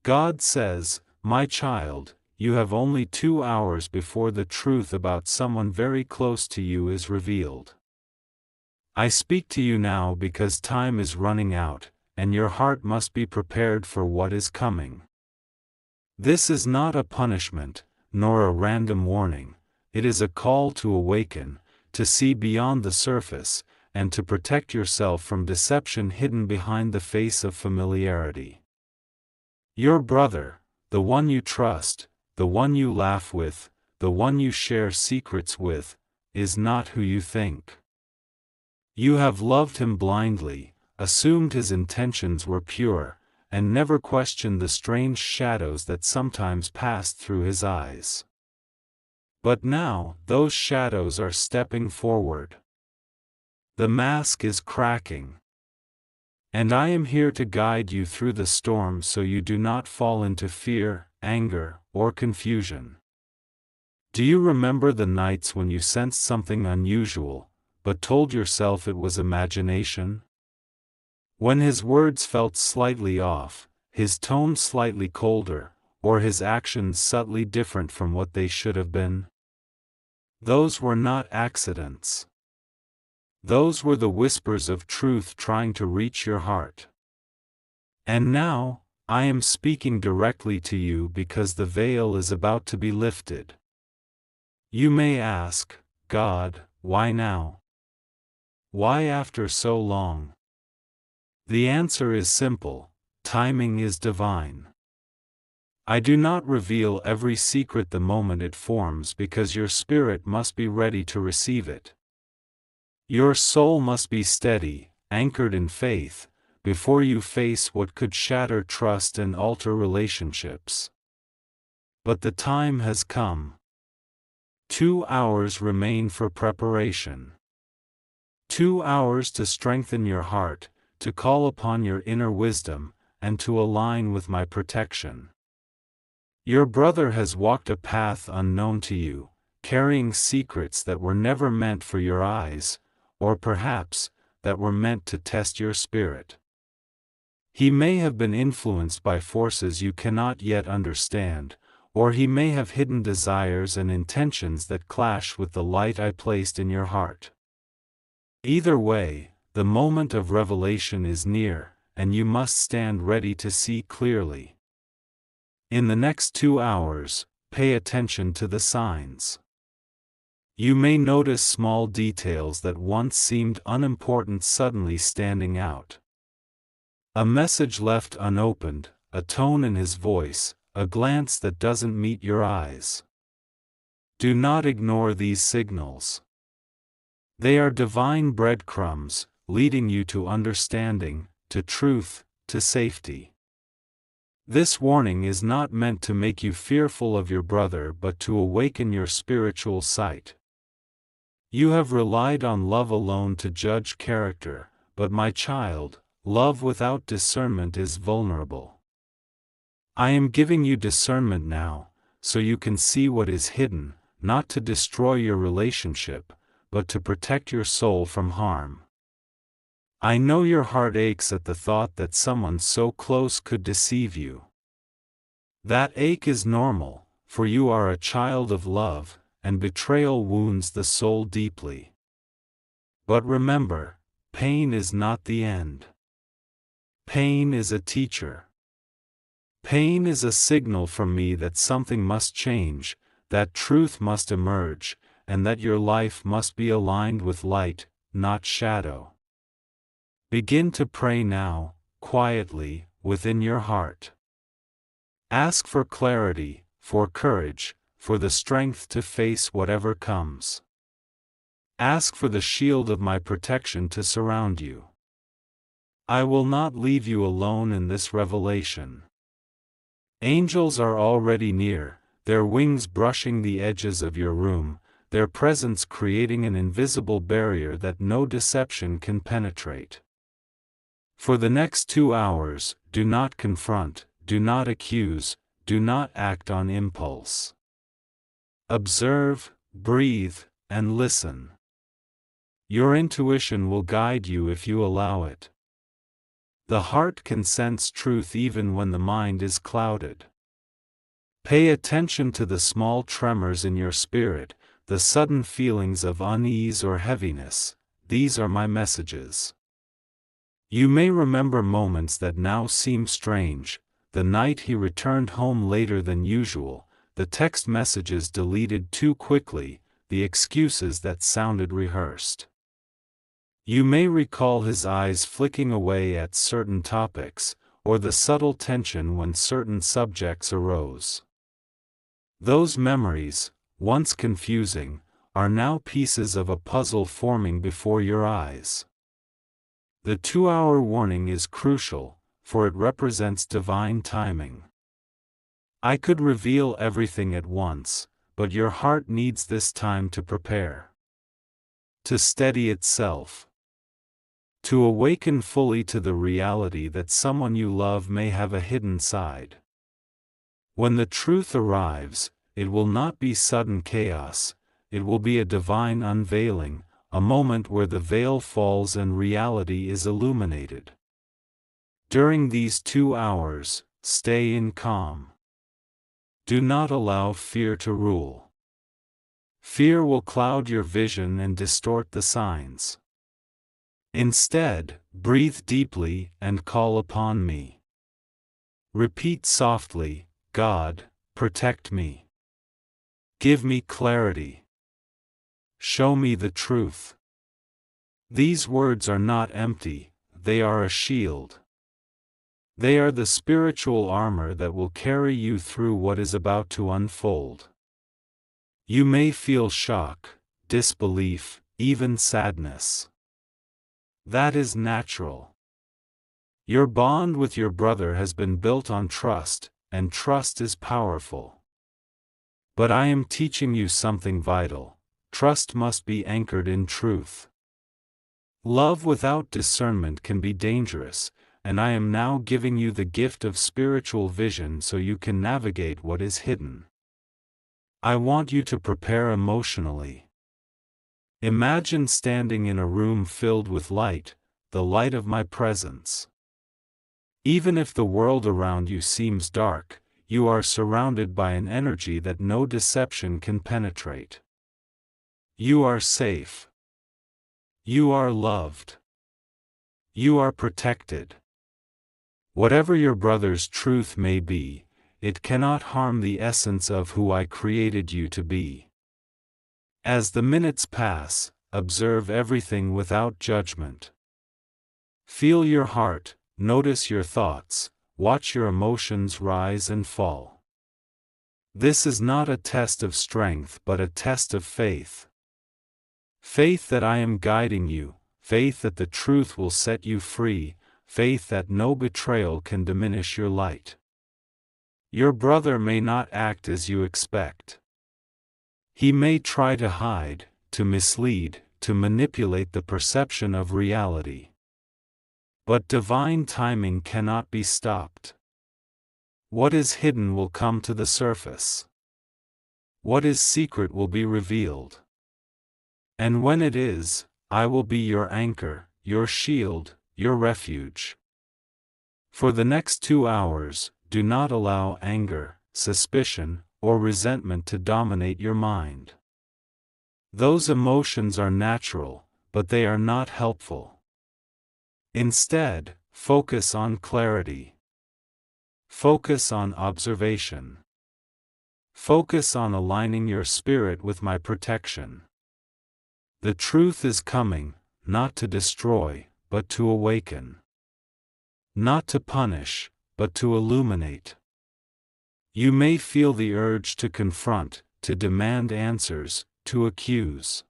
God says, "My child, you have only 2 hours before the truth about someone very close to you is revealed. I speak to you now because time is running out, and your heart must be prepared for what is coming. This is not a punishment, nor a random warning. It is a call to awaken, to see beyond the surface, and to protect yourself from deception hidden behind the face of familiarity. Your brother, the one you trust, the one you laugh with, the one you share secrets with, is not who you think. You have loved him blindly, assumed his intentions were pure, and never questioned the strange shadows that sometimes passed through his eyes. But now, those shadows are stepping forward. The mask is cracking. And I am here to guide you through the storm so you do not fall into fear, anger, or confusion. Do you remember the nights when you sensed something unusual, but told yourself it was imagination? When his words felt slightly off, his tone slightly colder, or his actions subtly different from what they should have been? Those were not accidents. Those were the whispers of truth trying to reach your heart. And now, I am speaking directly to you because the veil is about to be lifted. You may ask, God, why now? Why after so long? The answer is simple: timing is divine. I do not reveal every secret the moment it forms because your spirit must be ready to receive it. Your soul must be steady, anchored in faith, before you face what could shatter trust and alter relationships. But the time has come. 2 hours remain for preparation. 2 hours to strengthen your heart, to call upon your inner wisdom, and to align with my protection. Your brother has walked a path unknown to you, carrying secrets that were never meant for your eyes, or perhaps, that were meant to test your spirit. He may have been influenced by forces you cannot yet understand, or he may have hidden desires and intentions that clash with the light I placed in your heart. Either way, the moment of revelation is near, and you must stand ready to see clearly. In the next 2 hours, pay attention to the signs. You may notice small details that once seemed unimportant suddenly standing out. A message left unopened, a tone in his voice, a glance that doesn't meet your eyes. Do not ignore these signals. They are divine breadcrumbs, leading you to understanding, to truth, to safety. This warning is not meant to make you fearful of your brother but to awaken your spiritual sight. You have relied on love alone to judge character, but my child, love without discernment is vulnerable. I am giving you discernment now, so you can see what is hidden, not to destroy your relationship, but to protect your soul from harm. I know your heart aches at the thought that someone so close could deceive you. That ache is normal, for you are a child of love, and betrayal wounds the soul deeply. But remember, pain is not the end. Pain is a teacher. Pain is a signal from me that something must change, that truth must emerge, and that your life must be aligned with light, not shadow. Begin to pray now, quietly, within your heart. Ask for clarity, for courage, for the strength to face whatever comes. Ask for the shield of my protection to surround you. I will not leave you alone in this revelation. Angels are already near, their wings brushing the edges of your room, their presence creating an invisible barrier that no deception can penetrate. For the next 2 hours, do not confront, do not accuse, do not act on impulse. Observe, breathe, and listen. Your intuition will guide you if you allow it. The heart can sense truth even when the mind is clouded. Pay attention to the small tremors in your spirit, the sudden feelings of unease or heaviness. These are my messages. You may remember moments that now seem strange: the night he returned home later than usual, the text messages deleted too quickly, the excuses that sounded rehearsed. You may recall his eyes flicking away at certain topics, or the subtle tension when certain subjects arose. Those memories, once confusing, are now pieces of a puzzle forming before your eyes. The 2-hour warning is crucial, for it represents divine timing. I could reveal everything at once, but your heart needs this time to prepare, to steady itself, to awaken fully to the reality that someone you love may have a hidden side. When the truth arrives, it will not be sudden chaos, it will be a divine unveiling, a moment where the veil falls and reality is illuminated. During these 2 hours, stay in calm. Do not allow fear to rule. Fear will cloud your vision and distort the signs. Instead, breathe deeply and call upon me. Repeat softly, God, protect me. Give me clarity. Show me the truth. These words are not empty, they are a shield. They are the spiritual armor that will carry you through what is about to unfold. You may feel shock, disbelief, even sadness. That is natural. Your bond with your brother has been built on trust, and trust is powerful. But I am teaching you something vital: trust must be anchored in truth. Love without discernment can be dangerous, and I am now giving you the gift of spiritual vision so you can navigate what is hidden. I want you to prepare emotionally. Imagine standing in a room filled with light, the light of my presence. Even if the world around you seems dark, you are surrounded by an energy that no deception can penetrate. You are safe. You are loved. You are protected. Whatever your brother's truth may be, it cannot harm the essence of who I created you to be. As the minutes pass, observe everything without judgment. Feel your heart, notice your thoughts, watch your emotions rise and fall. This is not a test of strength but a test of faith. Faith that I am guiding you, faith that the truth will set you free, faith that no betrayal can diminish your light. Your brother may not act as you expect. He may try to hide, to mislead, to manipulate the perception of reality. But divine timing cannot be stopped. What is hidden will come to the surface. What is secret will be revealed. And when it is, I will be your anchor, your shield, your refuge. For the next 2 hours, do not allow anger, suspicion, or resentment to dominate your mind. Those emotions are natural, but they are not helpful. Instead, focus on clarity. Focus on observation. Focus on aligning your spirit with my protection. The truth is coming, not to destroy, but to awaken. Not to punish, but to illuminate. You may feel the urge to confront, to demand answers, to accuse.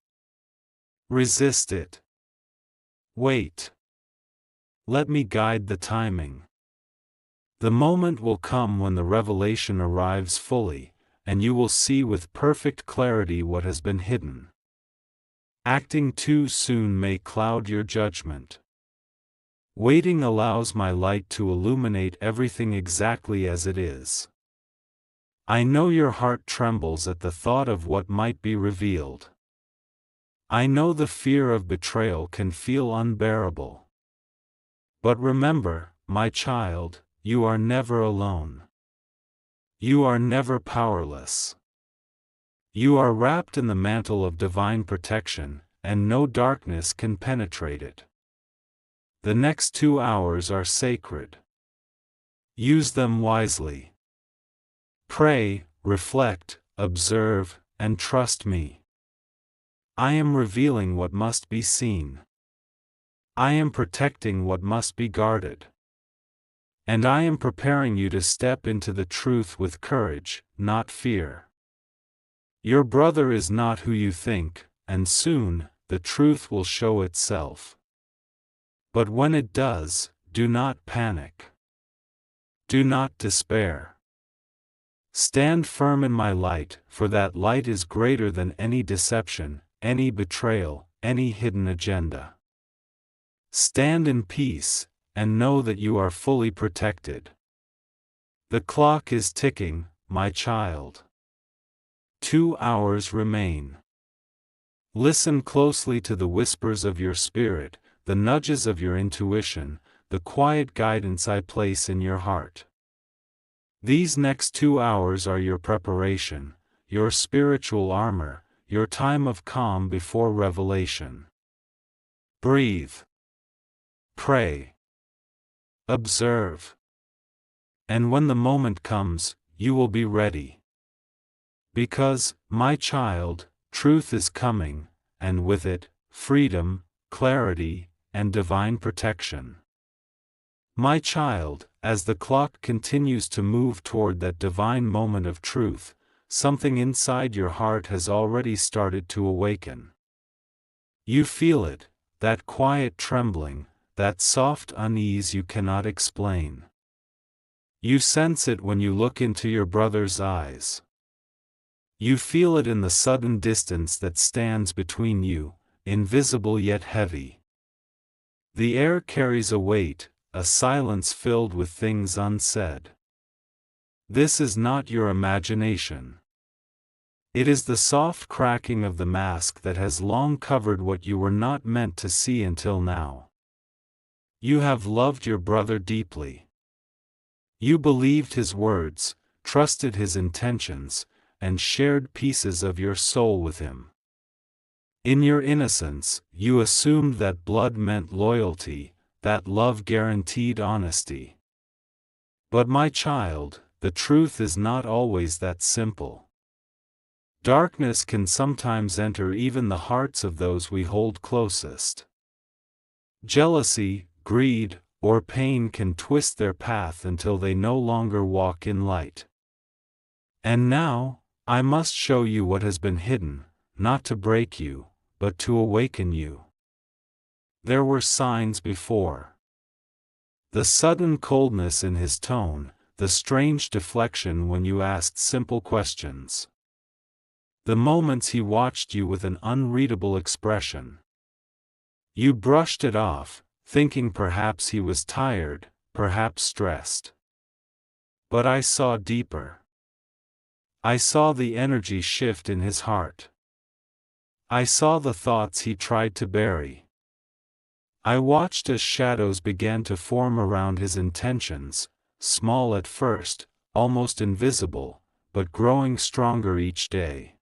Resist it. Wait. Let me guide the timing. The moment will come when the revelation arrives fully, and you will see with perfect clarity what has been hidden. Acting too soon may cloud your judgment. Waiting allows my light to illuminate everything exactly as it is. I know your heart trembles at the thought of what might be revealed. I know the fear of betrayal can feel unbearable. But remember, my child, you are never alone. You are never powerless. You are wrapped in the mantle of divine protection, and no darkness can penetrate it. The next 2 hours are sacred. Use them wisely. Pray, reflect, observe, and trust me. I am revealing what must be seen. I am protecting what must be guarded. And I am preparing you to step into the truth with courage, not fear. Your brother is not who you think, and soon, the truth will show itself. But when it does, do not panic. Do not despair. Stand firm in my light, for that light is greater than any deception, any betrayal, any hidden agenda. Stand in peace, and know that you are fully protected. The clock is ticking, my child. 2 hours remain. Listen closely to the whispers of your spirit, the nudges of your intuition, the quiet guidance I place in your heart. These next 2 hours are your preparation, your spiritual armor, your time of calm before revelation. Breathe. Pray. Observe. And when the moment comes, you will be ready. Because, my child, truth is coming, and with it, freedom, clarity, and divine protection. My child, as the clock continues to move toward that divine moment of truth, something inside your heart has already started to awaken. You feel it, that quiet trembling, that soft unease you cannot explain. You sense it when you look into your brother's eyes. You feel it in the sudden distance that stands between you, invisible yet heavy. The air carries a weight, a silence filled with things unsaid. This is not your imagination. It is the soft cracking of the mask that has long covered what you were not meant to see until now. You have loved your brother deeply. You believed his words, trusted his intentions, and shared pieces of your soul with him. In your innocence, you assumed that blood meant loyalty, that love guaranteed honesty. But my child, the truth is not always that simple. Darkness can sometimes enter even the hearts of those we hold closest. Jealousy, greed, or pain can twist their path until they no longer walk in light. And now, I must show you what has been hidden, not to break you, but to awaken you. There were signs before. The sudden coldness in his tone, the strange deflection when you asked simple questions. The moments he watched you with an unreadable expression. You brushed it off, thinking perhaps he was tired, perhaps stressed. But I saw deeper. I saw the energy shift in his heart. I saw the thoughts he tried to bury. I watched as shadows began to form around his intentions, small at first, almost invisible, but growing stronger each day.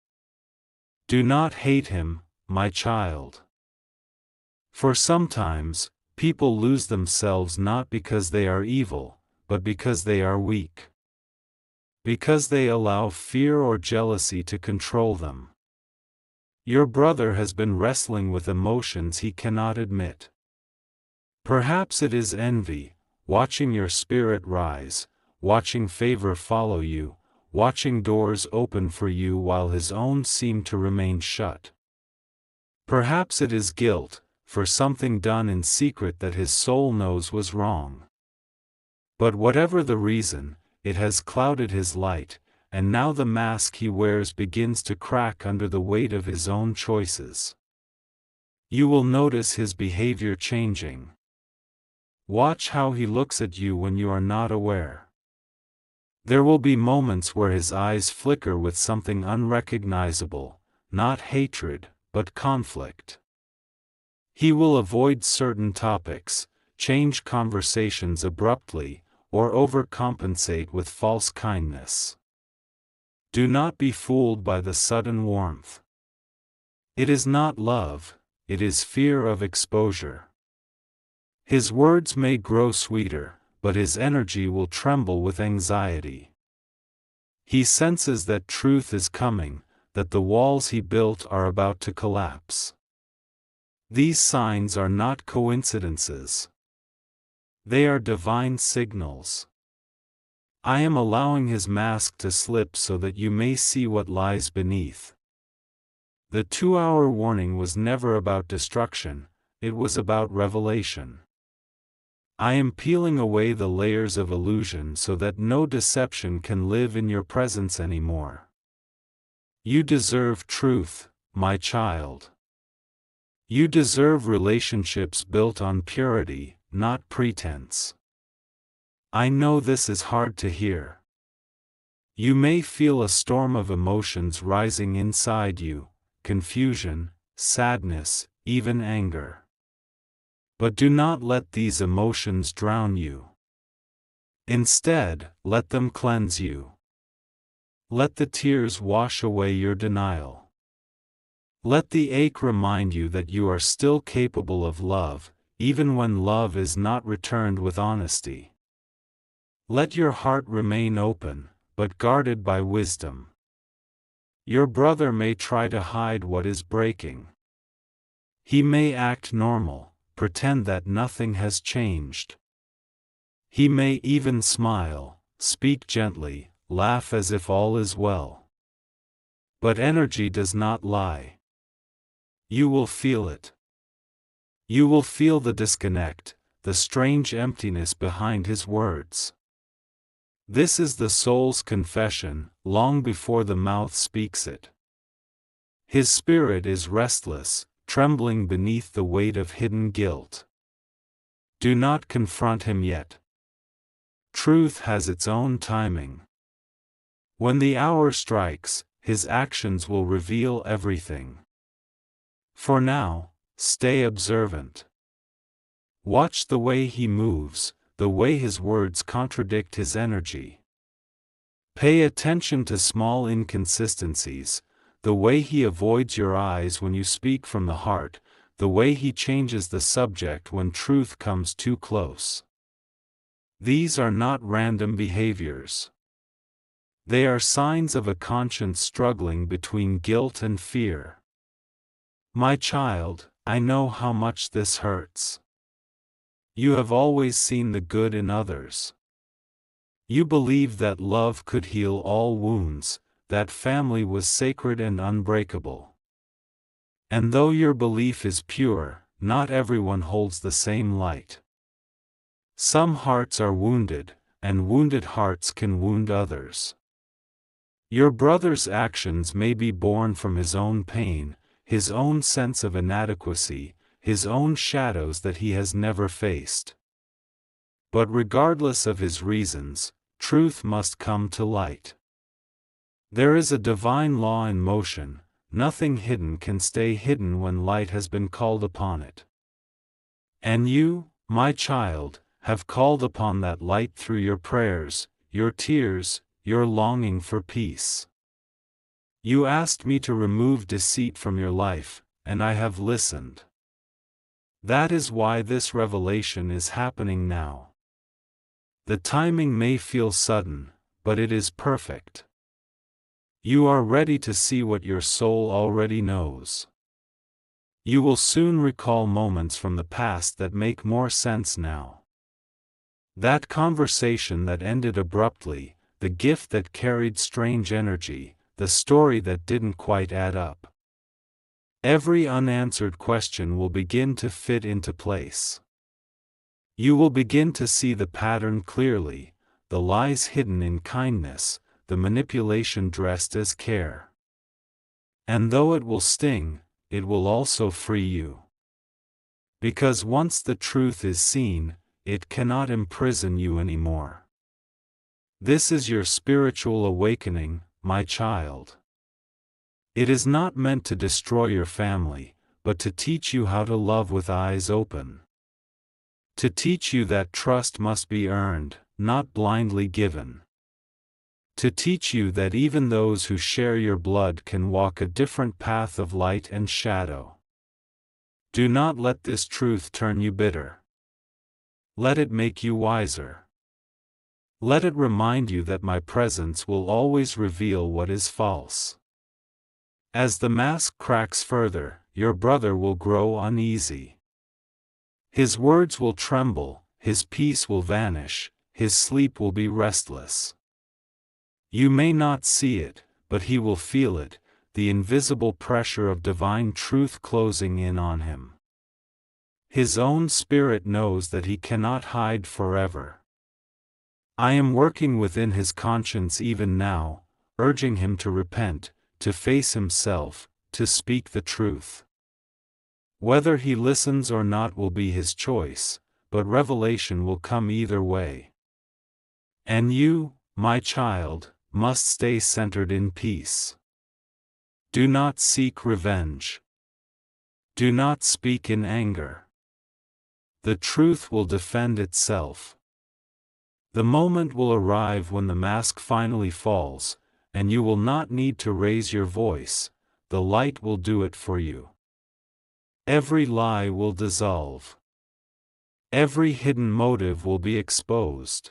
Do not hate him, my child. For sometimes, people lose themselves not because they are evil, but because they are weak. Because they allow fear or jealousy to control them. Your brother has been wrestling with emotions he cannot admit. Perhaps it is envy, watching your spirit rise, watching favor follow you, watching doors open for you while his own seem to remain shut. Perhaps it is guilt, for something done in secret that his soul knows was wrong. But whatever the reason, it has clouded his light, and now the mask he wears begins to crack under the weight of his own choices. You will notice his behavior changing. Watch how he looks at you when you are not aware. There will be moments where his eyes flicker with something unrecognizable, not hatred, but conflict. He will avoid certain topics, change conversations abruptly, or overcompensate with false kindness. Do not be fooled by the sudden warmth. It is not love, it is fear of exposure. His words may grow sweeter, but his energy will tremble with anxiety. He senses that truth is coming, that the walls he built are about to collapse. These signs are not coincidences. They are divine signals. I am allowing his mask to slip so that you may see what lies beneath. The 2-hour warning was never about destruction, it was about revelation. I am peeling away the layers of illusion so that no deception can live in your presence anymore. You deserve truth, my child. You deserve relationships built on purity, not pretense. I know this is hard to hear. You may feel a storm of emotions rising inside you, confusion, sadness, even anger. But do not let these emotions drown you. Instead, let them cleanse you. Let the tears wash away your denial. Let the ache remind you that you are still capable of love, even when love is not returned with honesty. Let your heart remain open, but guarded by wisdom. Your brother may try to hide what is breaking. He may act normal, pretend that nothing has changed. He may even smile, speak gently, laugh as if all is well. But energy does not lie. You will feel it. You will feel the disconnect, the strange emptiness behind his words. This is the soul's confession, long before the mouth speaks it. His spirit is restless, trembling beneath the weight of hidden guilt. Do not confront him yet. Truth has its own timing. When the hour strikes, his actions will reveal everything. For now, stay observant. Watch the way he moves, the way his words contradict his energy. Pay attention to small inconsistencies, the way he avoids your eyes when you speak from the heart, the way he changes the subject when truth comes too close. These are not random behaviors. They are signs of a conscience struggling between guilt and fear. My child, I know how much this hurts. You have always seen the good in others. You believed that love could heal all wounds, that family was sacred and unbreakable. And though your belief is pure, not everyone holds the same light. Some hearts are wounded, and wounded hearts can wound others. Your brother's actions may be born from his own pain, his own sense of inadequacy, his own shadows that he has never faced. But regardless of his reasons, truth must come to light. There is a divine law in motion, nothing hidden can stay hidden when light has been called upon it. And you, my child, have called upon that light through your prayers, your tears, your longing for peace. You asked me to remove deceit from your life, and I have listened. That is why this revelation is happening now. The timing may feel sudden, but it is perfect. You are ready to see what your soul already knows. You will soon recall moments from the past that make more sense now. That conversation that ended abruptly, the gift that carried strange energy, the story that didn't quite add up. Every unanswered question will begin to fit into place. You will begin to see the pattern clearly, the lies hidden in kindness, the manipulation dressed as care. And though it will sting, it will also free you. Because once the truth is seen, it cannot imprison you anymore. This is your spiritual awakening, my child. It is not meant to destroy your family, but to teach you how to love with eyes open. To teach you that trust must be earned, not blindly given. To teach you that even those who share your blood can walk a different path of light and shadow. Do not let this truth turn you bitter. Let it make you wiser. Let it remind you that my presence will always reveal what is false. As the mask cracks further, your brother will grow uneasy. His words will tremble, his peace will vanish, his sleep will be restless. You may not see it, but he will feel it, the invisible pressure of divine truth closing in on him. His own spirit knows that he cannot hide forever. I am working within his conscience even now, urging him to repent, to face himself, to speak the truth. Whether he listens or not will be his choice, but revelation will come either way. And you, my child, must stay centered in peace. Do not seek revenge. Do not speak in anger. The truth will defend itself. The moment will arrive when the mask finally falls, and you will not need to raise your voice, the light will do it for you. Every lie will dissolve. Every hidden motive will be exposed.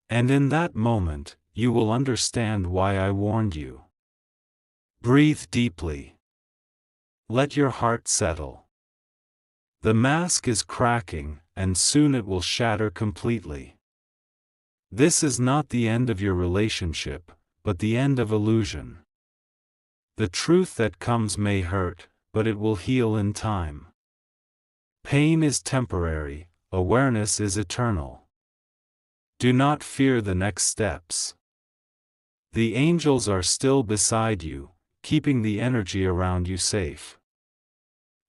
And in that moment, you will understand why I warned you. Breathe deeply. Let your heart settle. The mask is cracking, and soon it will shatter completely. This is not the end of your relationship, but the end of illusion. The truth that comes may hurt, but it will heal in time. Pain is temporary, awareness is eternal. Do not fear the next steps. The angels are still beside you, keeping the energy around you safe.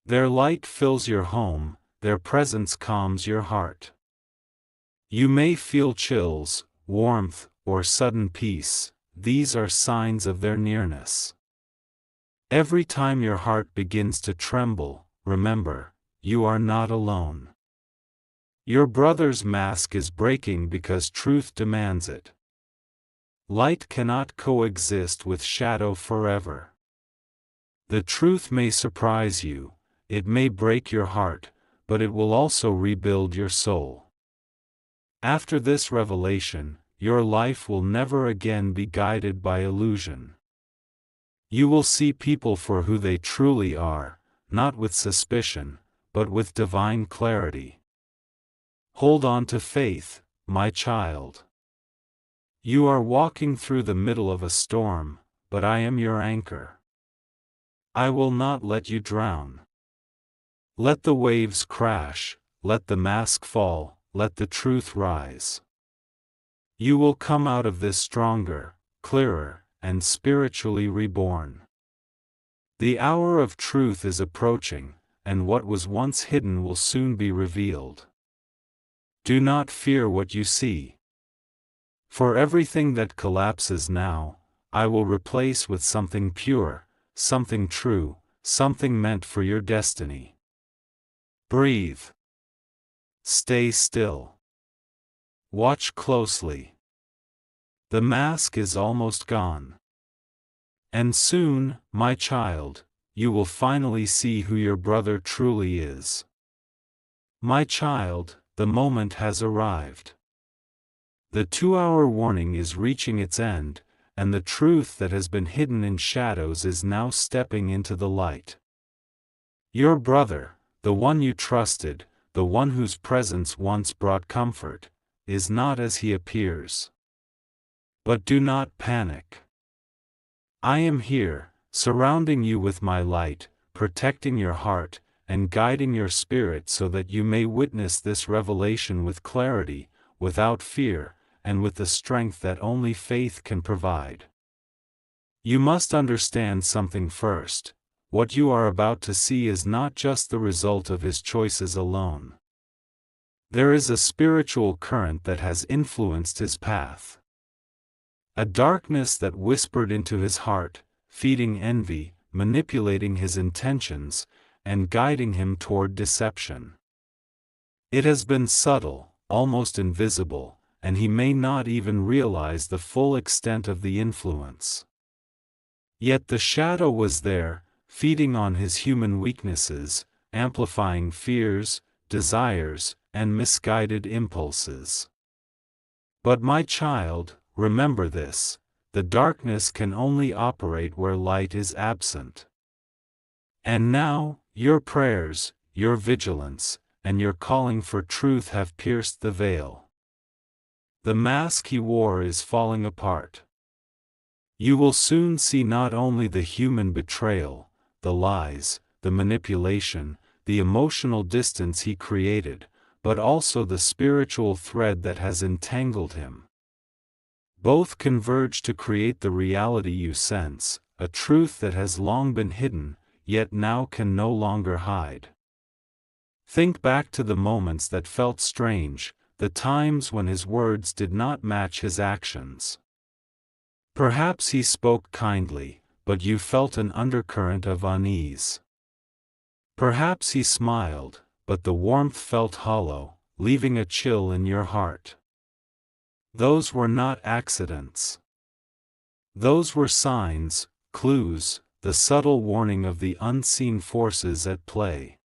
Their light fills your home, their presence calms your heart. You may feel chills, warmth, or sudden peace, these are signs of their nearness. Every time your heart begins to tremble, remember, you are not alone. Your brother's mask is breaking because truth demands it. Light cannot coexist with shadow forever. The truth may surprise you, it may break your heart, but it will also rebuild your soul. After this revelation, your life will never again be guided by illusion. You will see people for who they truly are, not with suspicion, but with divine clarity. Hold on to faith, my child. You are walking through the middle of a storm, but I am your anchor. I will not let you drown. Let the waves crash, let the mask fall, let the truth rise. You will come out of this stronger, clearer, and spiritually reborn. The hour of truth is approaching, and what was once hidden will soon be revealed. Do not fear what you see. For everything that collapses now, I will replace with something pure, something true, something meant for your destiny. Breathe. Stay still. Watch closely. The mask is almost gone. And soon, my child, you will finally see who your brother truly is. My child, the moment has arrived. The 2-hour warning is reaching its end, and the truth that has been hidden in shadows is now stepping into the light. Your brother, the one you trusted, the one whose presence once brought comfort, is not as he appears. But do not panic. I am here, surrounding you with my light, protecting your heart, and guiding your spirit so that you may witness this revelation with clarity, without fear, and with the strength that only faith can provide. You must understand something first. What you are about to see is not just the result of his choices alone. There is a spiritual current that has influenced his path. A darkness that whispered into his heart, feeding envy, manipulating his intentions, and guiding him toward deception. It has been subtle, almost invisible, and he may not even realize the full extent of the influence. Yet the shadow was there, feeding on his human weaknesses, amplifying fears, desires, and misguided impulses. But my child, remember this: the darkness can only operate where light is absent. And now, your prayers, your vigilance, and your calling for truth have pierced the veil. The mask he wore is falling apart. You will soon see not only the human betrayal, the lies, the manipulation, the emotional distance he created, but also the spiritual thread that has entangled him. Both converge to create the reality you sense, a truth that has long been hidden, yet now can no longer hide. Think back to the moments that felt strange, the times when his words did not match his actions. Perhaps he spoke kindly, but you felt an undercurrent of unease. Perhaps he smiled, but the warmth felt hollow, leaving a chill in your heart. Those were not accidents. Those were signs, clues, the subtle warning of the unseen forces at play.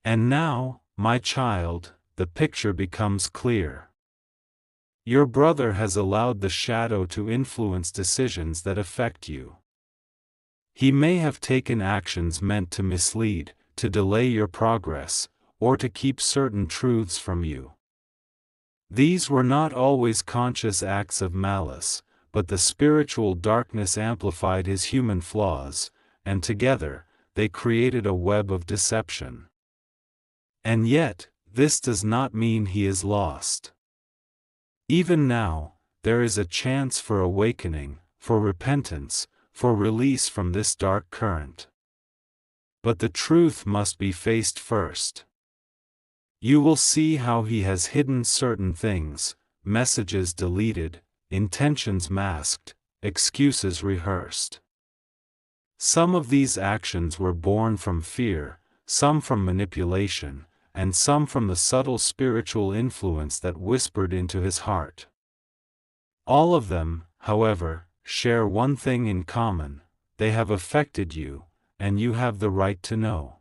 And now, my child, the picture becomes clear. Your brother has allowed the shadow to influence decisions that affect you. He may have taken actions meant to mislead, to delay your progress, or to keep certain truths from you. These were not always conscious acts of malice, but the spiritual darkness amplified his human flaws, and together, they created a web of deception. And yet, this does not mean he is lost. Even now, there is a chance for awakening, for repentance, for release from this dark current. But the truth must be faced first. You will see how he has hidden certain things, messages deleted, intentions masked, excuses rehearsed. Some of these actions were born from fear, some from manipulation, and some from the subtle spiritual influence that whispered into his heart. All of them, however, share one thing in common: they have affected you, and you have the right to know.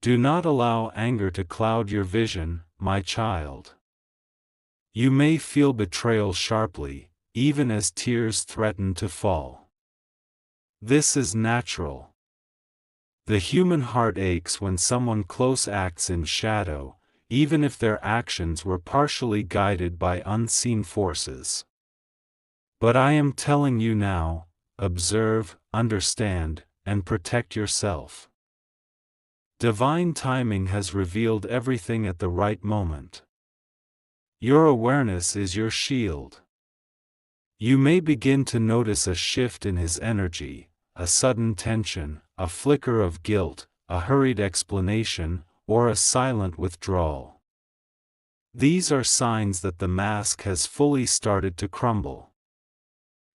Do not allow anger to cloud your vision, my child. You may feel betrayal sharply, even as tears threaten to fall. This is natural. The human heart aches when someone close acts in shadow, even if their actions were partially guided by unseen forces. But I am telling you now: observe, understand, and protect yourself. Divine timing has revealed everything at the right moment. Your awareness is your shield. You may begin to notice a shift in his energy, a sudden tension, a flicker of guilt, a hurried explanation, or a silent withdrawal. These are signs that the mask has fully started to crumble.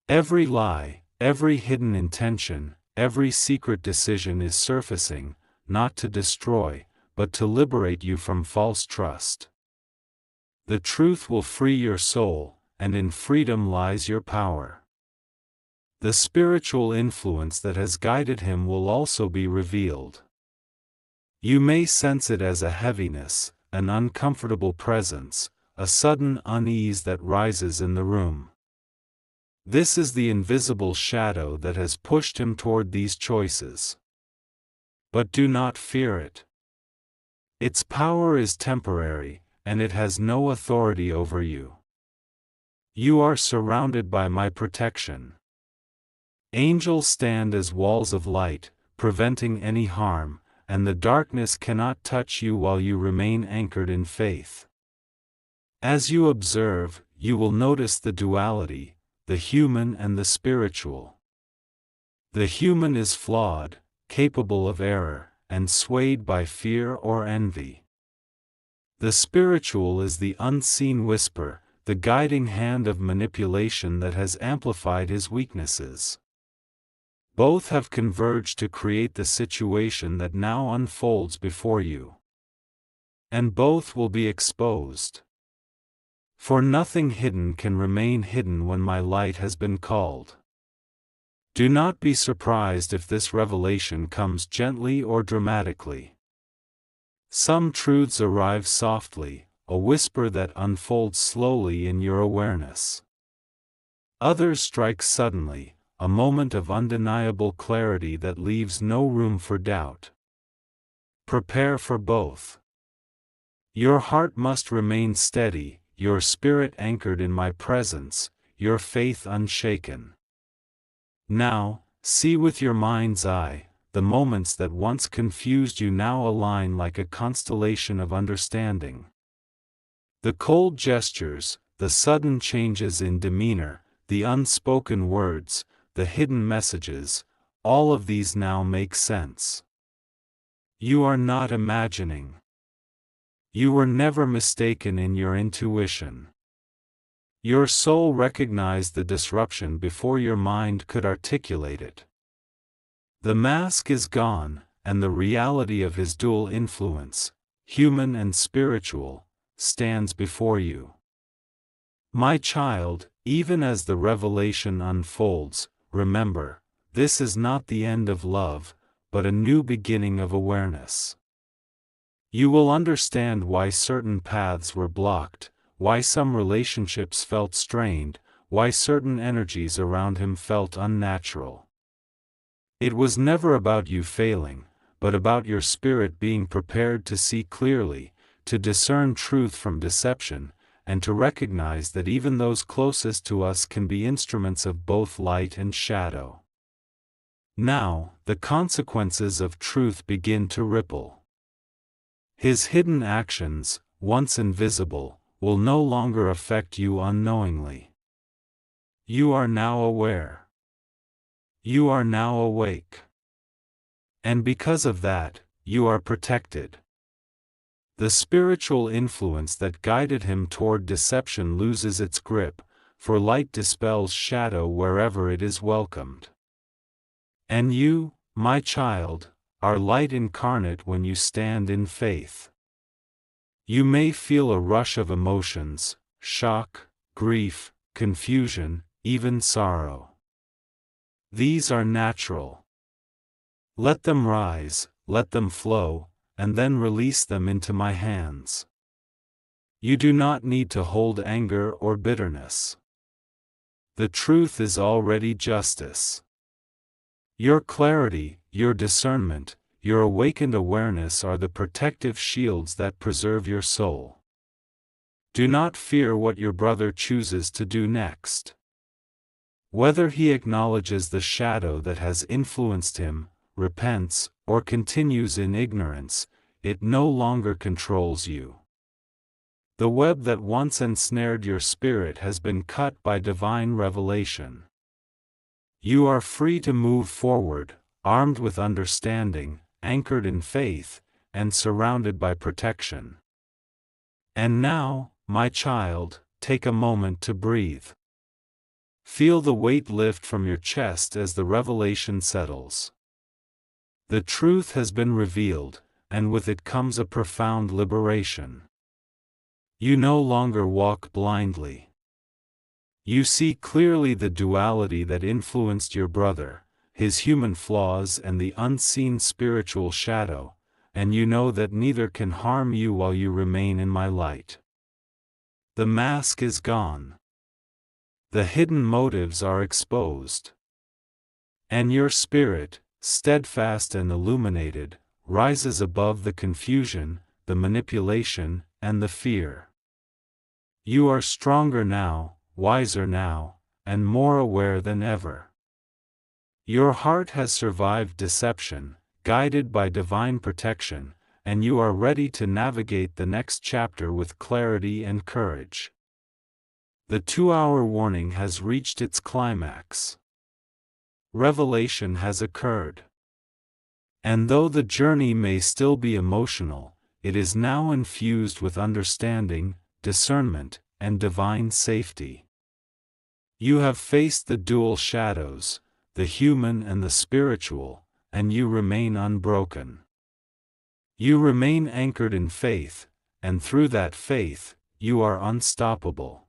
Every lie, every hidden intention, every secret decision is surfacing, not to destroy, but to liberate you from false trust. The truth will free your soul, and in freedom lies your power. The spiritual influence that has guided him will also be revealed. You may sense it as a heaviness, an uncomfortable presence, a sudden unease that rises in the room. This is the invisible shadow that has pushed him toward these choices. But do not fear it. Its power is temporary, and it has no authority over you. You are surrounded by my protection. Angels stand as walls of light, preventing any harm, and the darkness cannot touch you while you remain anchored in faith. As you observe, you will notice the duality, the human and the spiritual. The human is flawed, capable of error, and swayed by fear or envy. The spiritual is the unseen whisper, the guiding hand of manipulation that has amplified his weaknesses. Both have converged to create the situation that now unfolds before you. and both will be exposed. For nothing hidden can remain hidden when my light has been called. Do not be surprised if this revelation comes gently or dramatically. Some truths arrive softly, a whisper that unfolds slowly in your awareness. Others strike suddenly, a moment of undeniable clarity that leaves no room for doubt. Prepare for both. Your heart must remain steady, your spirit anchored in my presence, your faith unshaken. Now, see with your mind's eye, the moments that once confused you now align like a constellation of understanding. The cold gestures, the sudden changes in demeanor, the unspoken words, the hidden messages, all of these now make sense. You are not imagining. You were never mistaken in your intuition. Your soul recognized the disruption before your mind could articulate it. The mask is gone, and the reality of his dual influence, human and spiritual, stands before you. My child, even as the revelation unfolds, remember, this is not the end of love, but a new beginning of awareness. You will understand why certain paths were blocked, why some relationships felt strained, why certain energies around him felt unnatural. It was never about you failing, but about your spirit being prepared to see clearly, to discern truth from deception, and to recognize that even those closest to us can be instruments of both light and shadow. Now, the consequences of truth begin to ripple. His hidden actions, once invisible, will no longer affect you unknowingly. You are now aware. You are now awake. And because of that, you are protected. The spiritual influence that guided him toward deception loses its grip, for light dispels shadow wherever it is welcomed. And you, my child, are light incarnate when you stand in faith. You may feel a rush of emotions, shock, grief, confusion, even sorrow. These are natural. Let them rise, let them flow, and then release them into my hands. You do not need to hold anger or bitterness. The truth is already justice. Your clarity, your discernment, your awakened awareness are the protective shields that preserve your soul. Do not fear what your brother chooses to do next. Whether he acknowledges the shadow that has influenced him, repents, or continues in ignorance, it no longer controls you. The web that once ensnared your spirit has been cut by divine revelation. You are free to move forward, armed with understanding, anchored in faith, and surrounded by protection. And now, my child, take a moment to breathe. Feel the weight lift from your chest as the revelation settles. The truth has been revealed, and with it comes a profound liberation. You no longer walk blindly. You see clearly the duality that influenced your brother, his human flaws and the unseen spiritual shadow, and you know that neither can harm you while you remain in my light. The mask is gone. The hidden motives are exposed. And your spirit, steadfast and illuminated, rises above the confusion, the manipulation, and the fear. You are stronger now, wiser now, and more aware than ever. Your heart has survived deception, guided by divine protection, and you are ready to navigate the next chapter with clarity and courage. The 2-hour warning has reached its climax. Revelation has occurred. And though the journey may still be emotional, it is now infused with understanding, discernment, and divine safety. You have faced the dual shadows, the human and the spiritual, and you remain unbroken. You remain anchored in faith, and through that faith, you are unstoppable.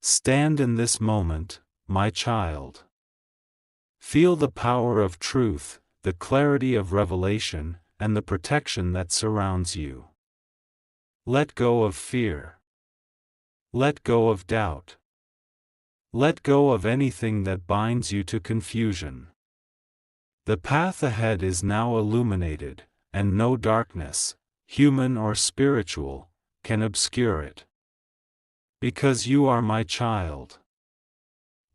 Stand in this moment, my child. Feel the power of truth, the clarity of revelation, and the protection that surrounds you. Let go of fear. Let go of doubt. Let go of anything that binds you to confusion. The path ahead is now illuminated, and no darkness, human or spiritual, can obscure it. Because you are my child.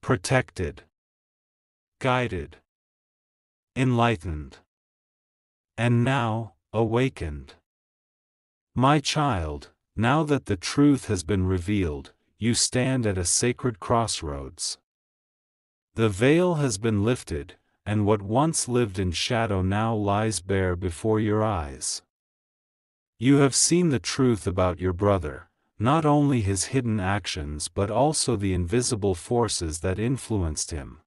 Protected. Guided. Enlightened. And now, awakened. My child, now that the truth has been revealed, you stand at a sacred crossroads. The veil has been lifted, and what once lived in shadow now lies bare before your eyes. You have seen the truth about your brother, not only his hidden actions but also the invisible forces that influenced him.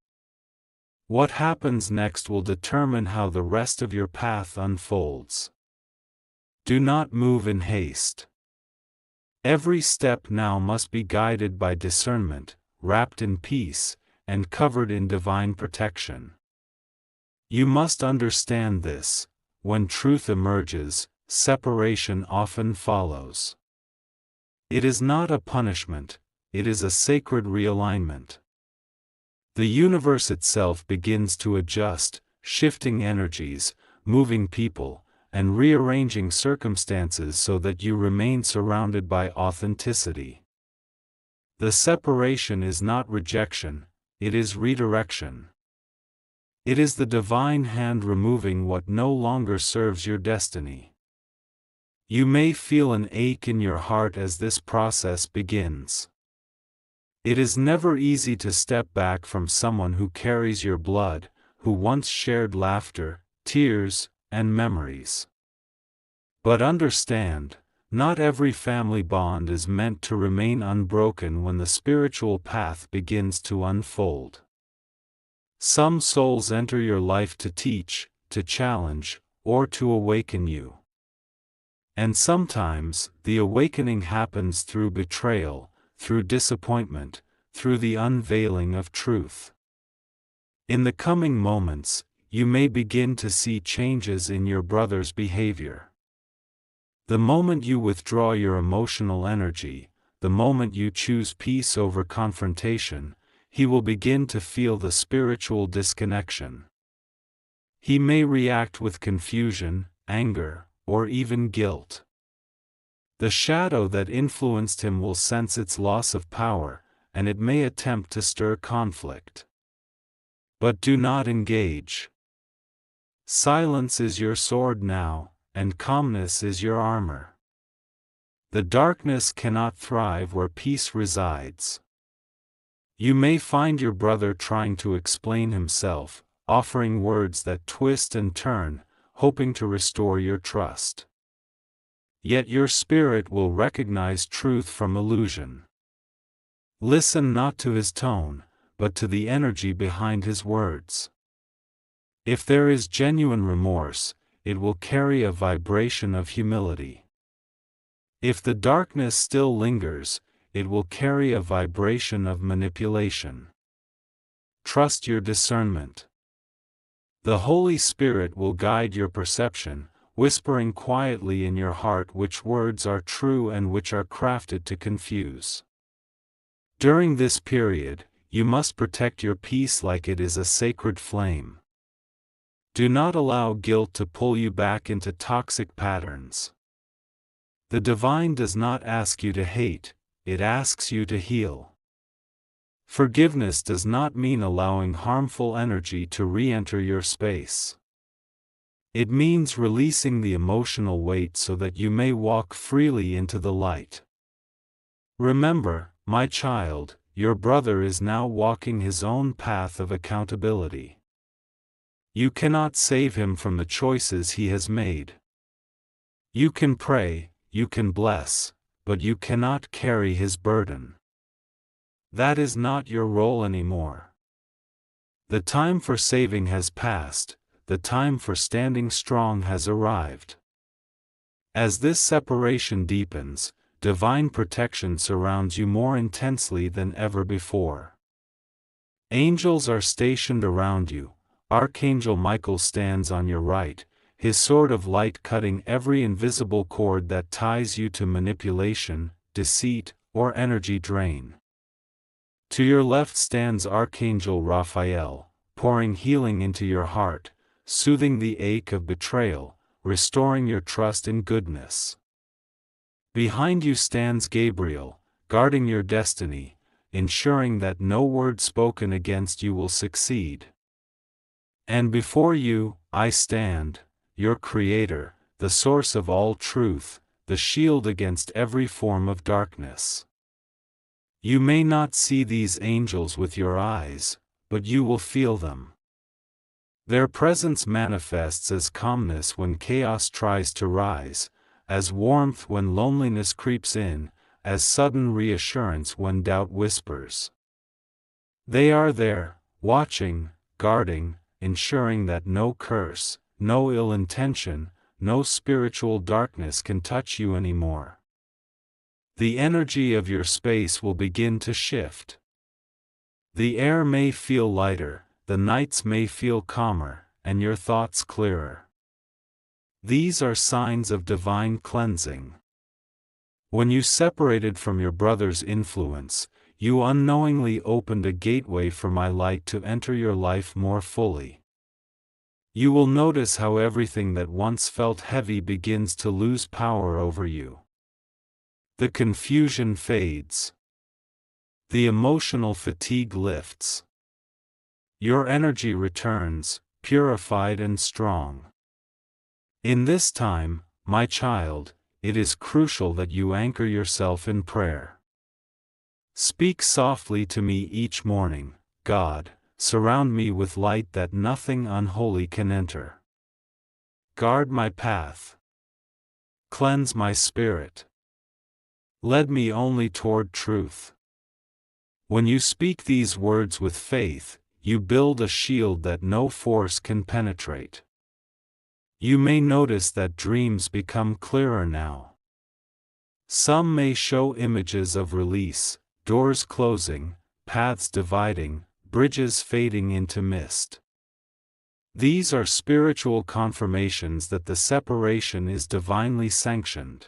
What happens next will determine how the rest of your path unfolds. Do not move in haste. Every step now must be guided by discernment, wrapped in peace, and covered in divine protection. You must understand this: when truth emerges, separation often follows. It is not a punishment, it is a sacred realignment. The universe itself begins to adjust, shifting energies, moving people, and rearranging circumstances so that you remain surrounded by authenticity. The separation is not rejection, it is redirection. It is the divine hand removing what no longer serves your destiny. You may feel an ache in your heart as this process begins. It is never easy to step back from someone who carries your blood, who once shared laughter, tears, and memories. But understand, not every family bond is meant to remain unbroken when the spiritual path begins to unfold. Some souls enter your life to teach, to challenge, or to awaken you. And sometimes, the awakening happens through betrayal, through disappointment, through the unveiling of truth. In the coming moments, you may begin to see changes in your brother's behavior. The moment you withdraw your emotional energy, the moment you choose peace over confrontation, he will begin to feel the spiritual disconnection. He may react with confusion, anger, or even guilt. The shadow that influenced him will sense its loss of power, and it may attempt to stir conflict. But do not engage. Silence is your sword now, and calmness is your armor. The darkness cannot thrive where peace resides. You may find your brother trying to explain himself, offering words that twist and turn, hoping to restore your trust. Yet your spirit will recognize truth from illusion. Listen not to his tone, but to the energy behind his words. If there is genuine remorse, it will carry a vibration of humility. If the darkness still lingers, it will carry a vibration of manipulation. Trust your discernment. The Holy Spirit will guide your perception, whispering quietly in your heart which words are true and which are crafted to confuse. During this period, you must protect your peace like it is a sacred flame. Do not allow guilt to pull you back into toxic patterns. The divine does not ask you to hate, it asks you to heal. Forgiveness does not mean allowing harmful energy to re-enter your space. It means releasing the emotional weight so that you may walk freely into the light. Remember, my child, your brother is now walking his own path of accountability. You cannot save him from the choices he has made. You can pray, you can bless, but you cannot carry his burden. That is not your role anymore. The time for saving has passed, the time for standing strong has arrived. As this separation deepens, divine protection surrounds you more intensely than ever before. Angels are stationed around you. Archangel Michael stands on your right, his sword of light cutting every invisible cord that ties you to manipulation, deceit, or energy drain. To your left stands Archangel Raphael, pouring healing into your heart, soothing the ache of betrayal, restoring your trust in goodness. Behind you stands Gabriel, guarding your destiny, ensuring that no word spoken against you will succeed. And before you, I stand, your Creator, the source of all truth, the shield against every form of darkness. You may not see these angels with your eyes, but you will feel them. Their presence manifests as calmness when chaos tries to rise, as warmth when loneliness creeps in, as sudden reassurance when doubt whispers. They are there, watching, guarding, ensuring that no curse, no ill intention, no spiritual darkness can touch you anymore. The energy of your space will begin to shift. The air may feel lighter, the nights may feel calmer, and your thoughts clearer. These are signs of divine cleansing. When you separated from your brother's influence, you unknowingly opened a gateway for my light to enter your life more fully. You will notice how everything that once felt heavy begins to lose power over you. The confusion fades. The emotional fatigue lifts. Your energy returns, purified and strong. In this time, my child, it is crucial that you anchor yourself in prayer. Speak softly to me each morning, God, surround me with light that nothing unholy can enter. Guard my path. Cleanse my spirit. Lead me only toward truth. When you speak these words with faith, you build a shield that no force can penetrate. You may notice that dreams become clearer now. Some may show images of release, doors closing, paths dividing, bridges fading into mist. These are spiritual confirmations that the separation is divinely sanctioned.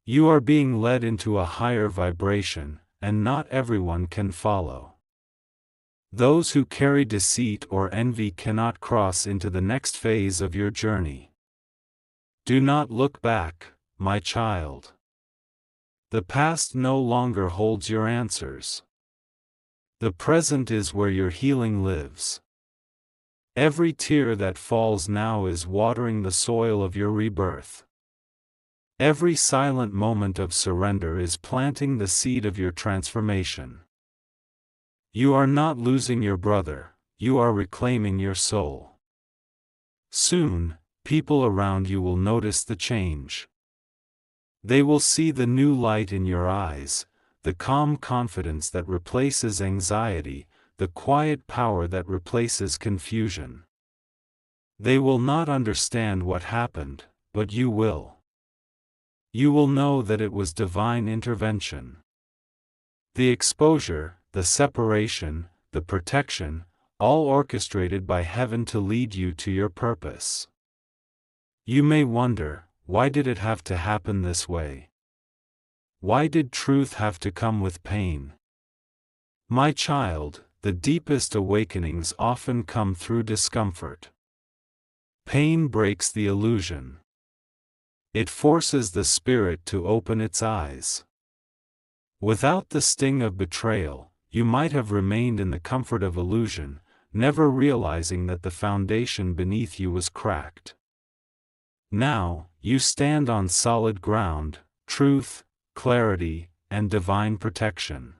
You are being led into a higher vibration, and not everyone can follow. Those who carry deceit or envy cannot cross into the next phase of your journey. Do not look back, my child. The past no longer holds your answers. The present is where your healing lives. Every tear that falls now is watering the soil of your rebirth. Every silent moment of surrender is planting the seed of your transformation. You are not losing your brother, you are reclaiming your soul. Soon, people around you will notice the change. They will see the new light in your eyes, the calm confidence that replaces anxiety, the quiet power that replaces confusion. They will not understand what happened, but you will. You will know that it was divine intervention. The exposure, the separation, the protection, all orchestrated by heaven to lead you to your purpose. You may wonder, why did it have to happen this way? Why did truth have to come with pain? My child, the deepest awakenings often come through discomfort. Pain breaks the illusion. It forces the spirit to open its eyes. Without the sting of betrayal, you might have remained in the comfort of illusion, never realizing that the foundation beneath you was cracked. Now, you stand on solid ground, truth, clarity, and divine protection.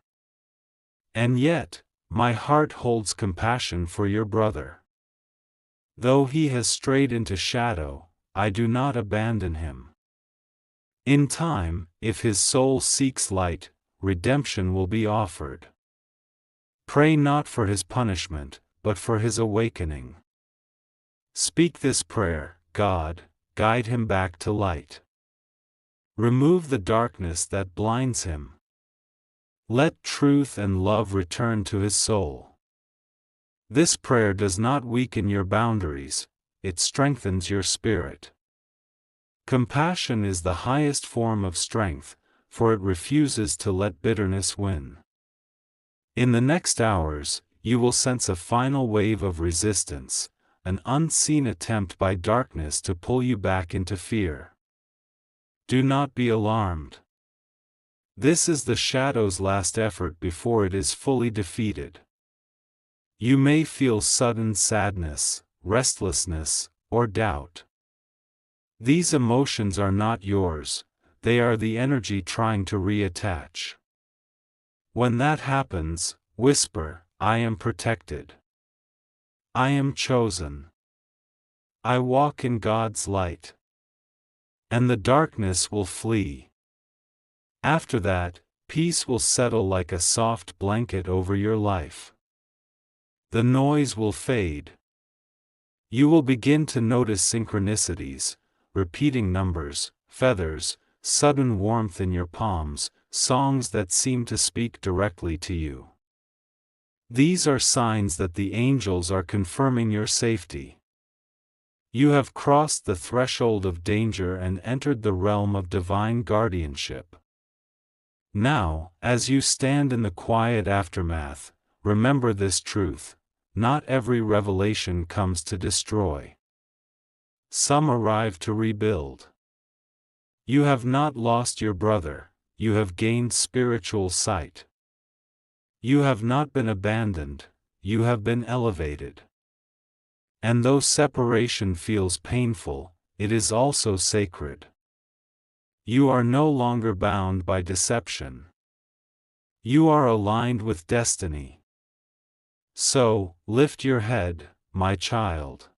And yet, my heart holds compassion for your brother. Though he has strayed into shadow, I do not abandon him. In time, if his soul seeks light, redemption will be offered. Pray not for his punishment, but for his awakening. Speak this prayer, God, guide him back to light. Remove the darkness that blinds him. Let truth and love return to his soul. This prayer does not weaken your boundaries, it strengthens your spirit. Compassion is the highest form of strength, for it refuses to let bitterness win. In the next hours, you will sense a final wave of resistance, an unseen attempt by darkness to pull you back into fear. Do not be alarmed. This is the shadow's last effort before it is fully defeated. You may feel sudden sadness, restlessness, or doubt. These emotions are not yours, they are the energy trying to reattach. When that happens, whisper, "I am protected. I am chosen. I walk in God's light." And the darkness will flee. After that, peace will settle like a soft blanket over your life. The noise will fade. You will begin to notice synchronicities, repeating numbers, feathers, sudden warmth in your palms, songs that seem to speak directly to you. These are signs that the angels are confirming your safety. You have crossed the threshold of danger and entered the realm of divine guardianship. Now, as you stand in the quiet aftermath, remember this truth: not every revelation comes to destroy. Some arrive to rebuild. You have not lost your brother, you have gained spiritual sight. You have not been abandoned, you have been elevated. And though separation feels painful, it is also sacred. You are no longer bound by deception. You are aligned with destiny. So, lift your head, my child.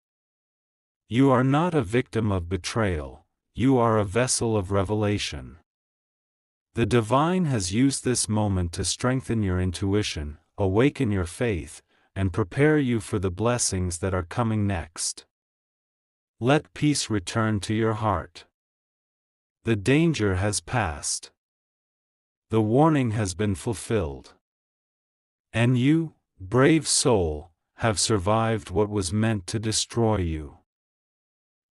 You are not a victim of betrayal, you are a vessel of revelation. The divine has used this moment to strengthen your intuition, awaken your faith, and prepare you for the blessings that are coming next. Let peace return to your heart. The danger has passed. The warning has been fulfilled. And you, brave soul, have survived what was meant to destroy you.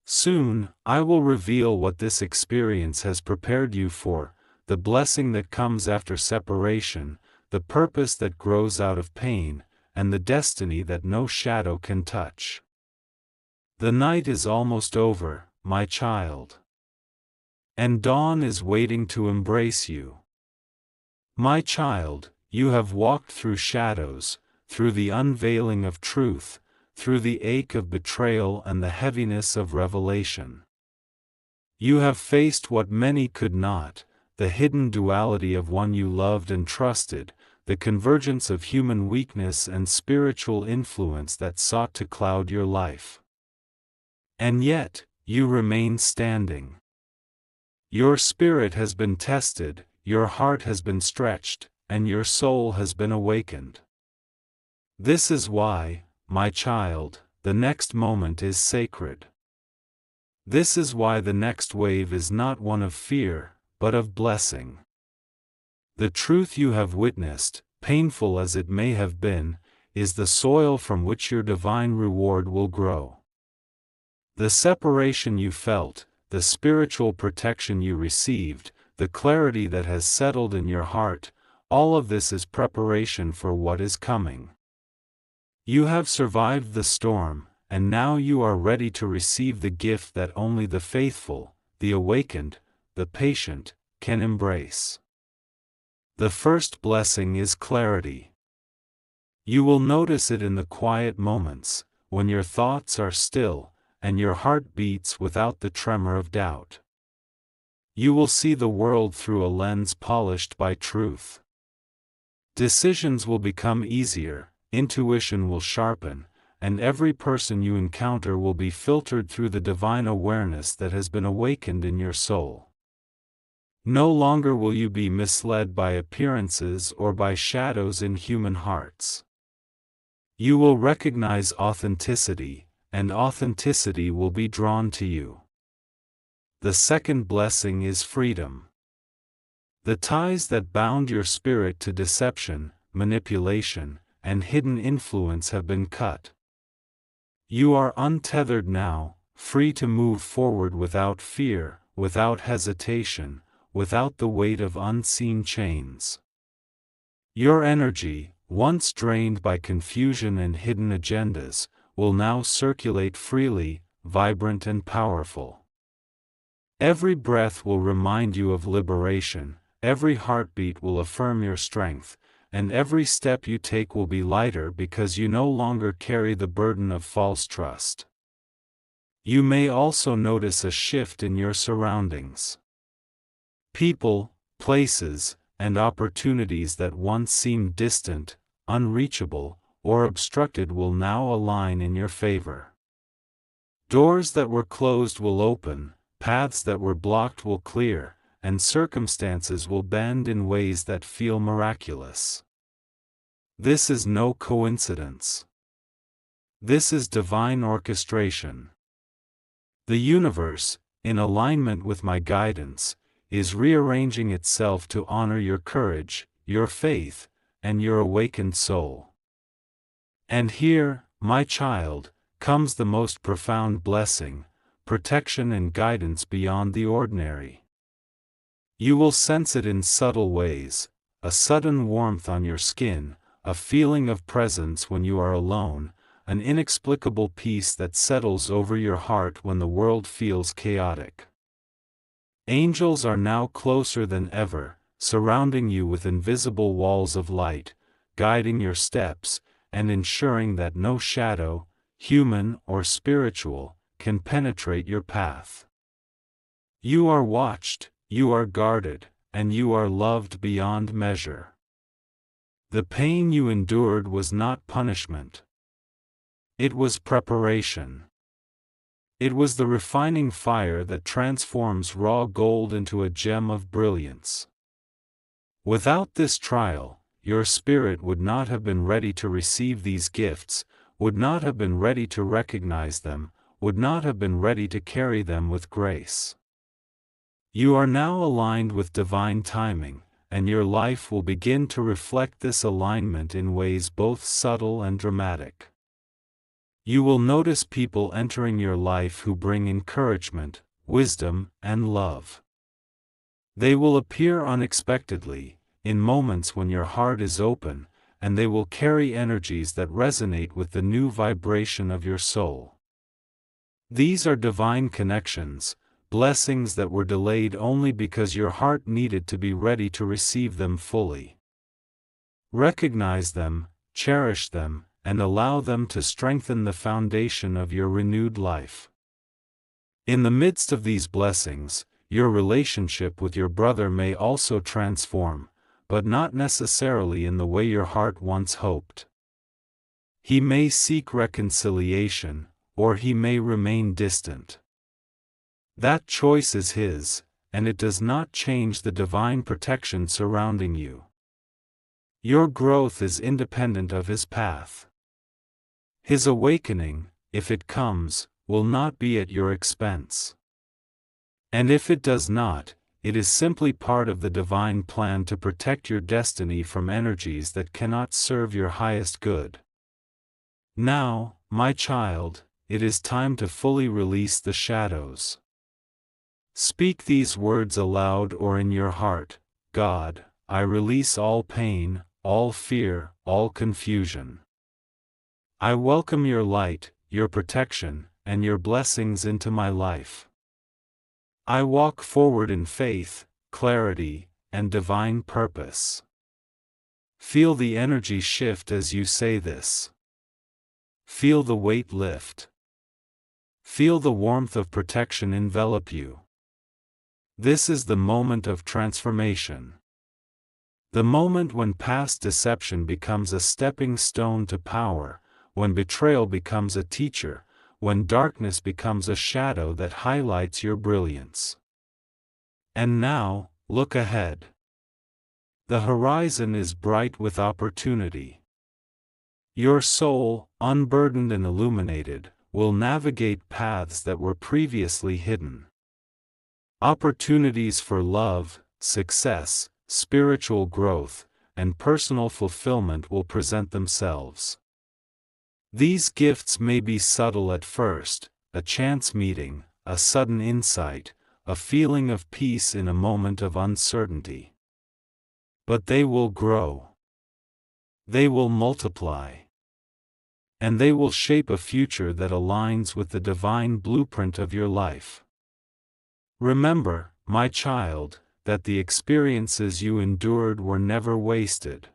Soon, I will reveal what this experience has prepared you for, the blessing that comes after separation, the purpose that grows out of pain, and the destiny that no shadow can touch. The night is almost over, my child. And dawn is waiting to embrace you. My child, you have walked through shadows, through the unveiling of truth, through the ache of betrayal and the heaviness of revelation. You have faced what many could not, the hidden duality of one you loved and trusted, the convergence of human weakness and spiritual influence that sought to cloud your life. And yet, you remain standing. Your spirit has been tested, your heart has been stretched, and your soul has been awakened. This is why, my child, the next moment is sacred. This is why the next wave is not one of fear, but of blessing. The truth you have witnessed, painful as it may have been, is the soil from which your divine reward will grow. The separation you felt, the spiritual protection you received, the clarity that has settled in your heart, all of this is preparation for what is coming. You have survived the storm, and now you are ready to receive the gift that only the faithful, the awakened, the patient, can embrace. The first blessing is clarity. You will notice it in the quiet moments, when your thoughts are still, and your heart beats without the tremor of doubt. You will see the world through a lens polished by truth. Decisions will become easier, intuition will sharpen, and every person you encounter will be filtered through the divine awareness that has been awakened in your soul. No longer will you be misled by appearances or by shadows in human hearts. You will recognize authenticity, and authenticity will be drawn to you. The second blessing is freedom. The ties that bound your spirit to deception, manipulation, and hidden influence have been cut. You are untethered now, free to move forward without fear, without hesitation, without the weight of unseen chains. Your energy, once drained by confusion and hidden agendas, will now circulate freely, vibrant and powerful. Every breath will remind you of liberation, every heartbeat will affirm your strength, and every step you take will be lighter because you no longer carry the burden of false trust. You may also notice a shift in your surroundings. People, places, and opportunities that once seemed distant, unreachable, or obstructed will now align in your favor. Doors that were closed will open, paths that were blocked will clear, and circumstances will bend in ways that feel miraculous. This is no coincidence. This is divine orchestration. The universe, in alignment with my guidance, is rearranging itself to honor your courage, your faith, and your awakened soul. And here, my child, comes the most profound blessing, protection and guidance beyond the ordinary. You will sense it in subtle ways, a sudden warmth on your skin, a feeling of presence when you are alone, an inexplicable peace that settles over your heart when the world feels chaotic. Angels are now closer than ever, surrounding you with invisible walls of light, guiding your steps, and ensuring that no shadow, human or spiritual, can penetrate your path. You are watched, you are guarded, and you are loved beyond measure. The pain you endured was not punishment. It was preparation. It was the refining fire that transforms raw gold into a gem of brilliance. Without this trial, your spirit would not have been ready to receive these gifts, would not have been ready to recognize them, would not have been ready to carry them with grace. You are now aligned with divine timing, and your life will begin to reflect this alignment in ways both subtle and dramatic. You will notice people entering your life who bring encouragement, wisdom, and love. They will appear unexpectedly, in moments when your heart is open, and they will carry energies that resonate with the new vibration of your soul. These are divine connections, blessings that were delayed only because your heart needed to be ready to receive them fully. Recognize them, cherish them, and allow them to strengthen the foundation of your renewed life. In the midst of these blessings, your relationship with your brother may also transform, but not necessarily in the way your heart once hoped. He may seek reconciliation, or he may remain distant. That choice is his, and it does not change the divine protection surrounding you. Your growth is independent of his path. His awakening, if it comes, will not be at your expense. And if it does not, it is simply part of the divine plan to protect your destiny from energies that cannot serve your highest good. Now, my child, it is time to fully release the shadows. Speak these words aloud or in your heart: God, I release all pain, all fear, all confusion. I welcome your light, your protection, and your blessings into my life. I walk forward in faith, clarity, and divine purpose. Feel the energy shift as you say this. Feel the weight lift. Feel the warmth of protection envelop you. This is the moment of transformation. The moment when past deception becomes a stepping stone to power, when betrayal becomes a teacher, when darkness becomes a shadow that highlights your brilliance. And now, look ahead. The horizon is bright with opportunity. Your soul, unburdened and illuminated, will navigate paths that were previously hidden. Opportunities for love, success, spiritual growth, and personal fulfillment will present themselves. These gifts may be subtle at first, a chance meeting, a sudden insight, a feeling of peace in a moment of uncertainty. But they will grow. They will multiply. And they will shape a future that aligns with the divine blueprint of your life. Remember, my child, that the experiences you endured were never wasted.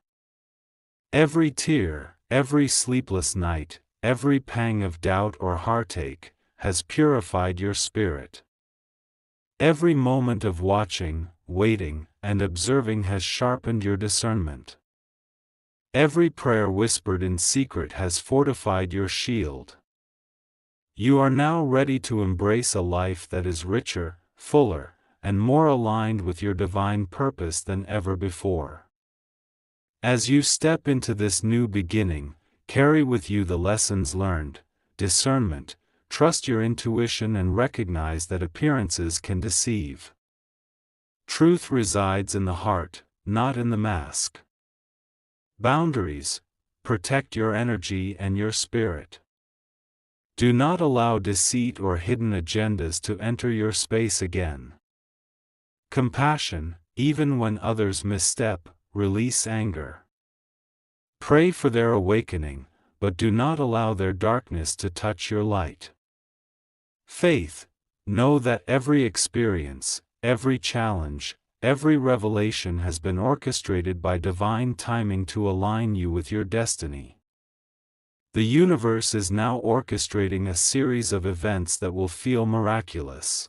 Every tear, every sleepless night, every pang of doubt or heartache, has purified your spirit. Every moment of watching, waiting, and observing has sharpened your discernment. Every prayer whispered in secret has fortified your shield. You are now ready to embrace a life that is richer, fuller, and more aligned with your divine purpose than ever before. As you step into this new beginning, carry with you the lessons learned, discernment, trust your intuition, and recognize that appearances can deceive. Truth resides in the heart, not in the mask. Boundaries: protect your energy and your spirit. Do not allow deceit or hidden agendas to enter your space again. Compassion: even when others misstep, release anger. Pray for their awakening, but do not allow their darkness to touch your light. Faith: know that every experience, every challenge, every revelation has been orchestrated by divine timing to align you with your destiny. The universe is now orchestrating a series of events that will feel miraculous.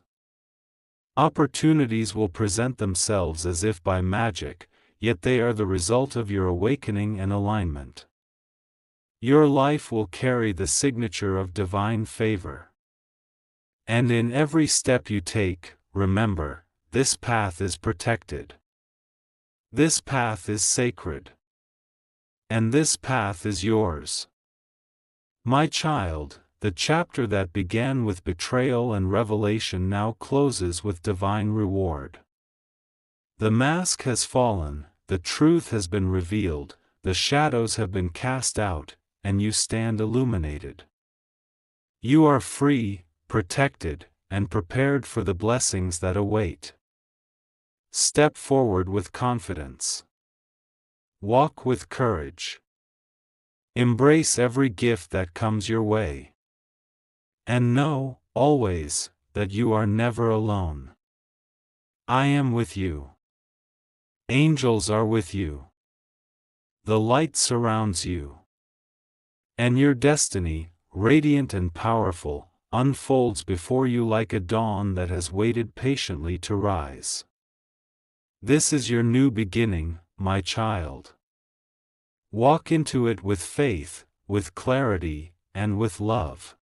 Opportunities will present themselves as if by magic, yet they are the result of your awakening and alignment. Your life will carry the signature of divine favor. And in every step you take, remember, this path is protected. This path is sacred. And this path is yours. My child, the chapter that began with betrayal and revelation now closes with divine reward. The mask has fallen, the truth has been revealed, the shadows have been cast out, and you stand illuminated. You are free, protected, and prepared for the blessings that await. Step forward with confidence. Walk with courage. Embrace every gift that comes your way. And know, always, that you are never alone. I am with you. Angels are with you. The light surrounds you. And your destiny, radiant and powerful, unfolds before you like a dawn that has waited patiently to rise. This is your new beginning, my child. Walk into it with faith, with clarity, and with love.